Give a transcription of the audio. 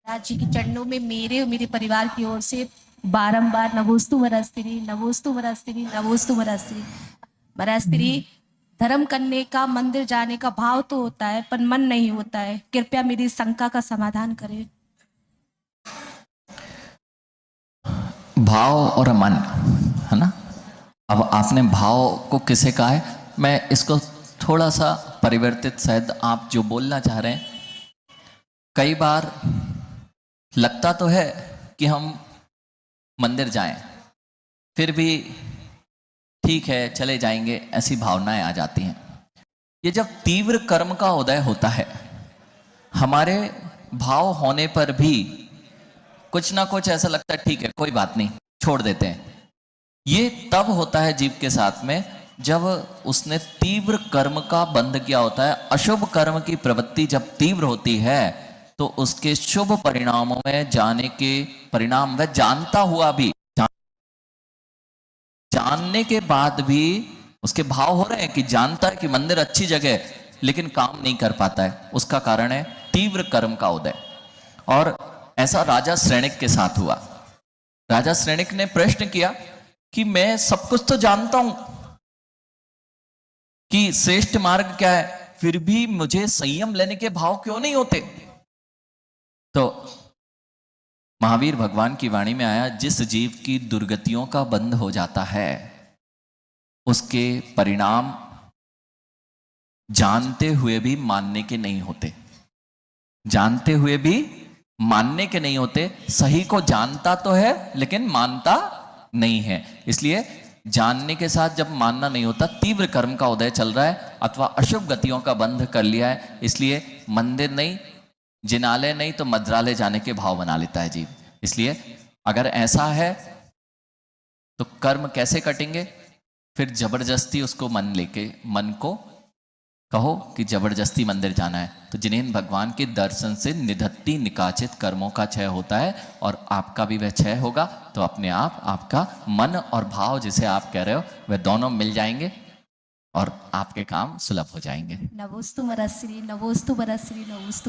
महाराज जी के चरणों में मेरे और मेरे परिवार की ओर से बारंबार नमोस्तु वरस्त्री, नमोस्तु वरस्त्री, नमोस्तु वरस्त्री। वरस्त्री, धर्म करने का, मंदिर जाने का भाव तो होता है पर मन नहीं होता है। कृपया मेरी शंका का समाधान करें। भाव और मन, है ना। अब आपने भाव को किसे कहा है, मैं इसको थोड़ा सा परिवर्तित, शायद आप जो बोलना चाह रहे हैं, कई बार लगता तो है कि हम मंदिर जाएं, फिर भी ठीक है चले जाएंगे, ऐसी भावनाएं आ जाती हैं। ये जब तीव्र कर्म का उदय होता है, हमारे भाव होने पर भी कुछ ना कुछ ऐसा लगता है ठीक है कोई बात नहीं, छोड़ देते हैं। ये तब होता है जीव के साथ में जब उसने तीव्र कर्म का बंध किया होता है। अशुभ कर्म की प्रवृत्ति जब तीव्र होती है तो उसके शुभ परिणामों में जाने के परिणाम वह जानता हुआ भी, जानने के बाद भी उसके भाव हो रहे हैं कि जानता है कि मंदिर अच्छी जगह है लेकिन काम नहीं कर पाता है। उसका कारण है तीव्र कर्म का उदय। और ऐसा राजा श्रेणिक के साथ हुआ। राजा श्रेणिक ने प्रश्न किया कि मैं सब कुछ तो जानता हूं कि श्रेष्ठ मार्ग क्या है, फिर भी मुझे संयम लेने के भाव क्यों नहीं होते। तो महावीर भगवान की वाणी में आया, जिस जीव की दुर्गतियों का बंध हो जाता है उसके परिणाम जानते हुए भी मानने के नहीं होते। जानते हुए भी मानने के नहीं होते। सही को जानता तो है लेकिन मानता नहीं है। इसलिए जानने के साथ जब मानना नहीं होता, तीव्र कर्म का उदय चल रहा है अथवा अशुभ गतियों का बंध कर लिया है, इसलिए मंदिर नहीं, जिनालय नहीं तो मद्रालय जाने के भाव बना लेता है जीव। इसलिए अगर ऐसा है तो कर्म कैसे कटेंगे? फिर जबरदस्ती उसको मन को कहो कि जबरदस्ती मंदिर जाना है। तो जिन्हें भगवान के दर्शन से निधत्ती निकाचित कर्मों का क्षय होता है और आपका भी वह क्षय होगा। तो अपने आप आपका मन और भाव जिसे आप कह रहे हो वह दोनों मिल जाएंगे और आपके काम सुलभ हो जाएंगे। नमोस्तु वरस्त्री, नमोस्तु वरस्त्री, नमोस्तु।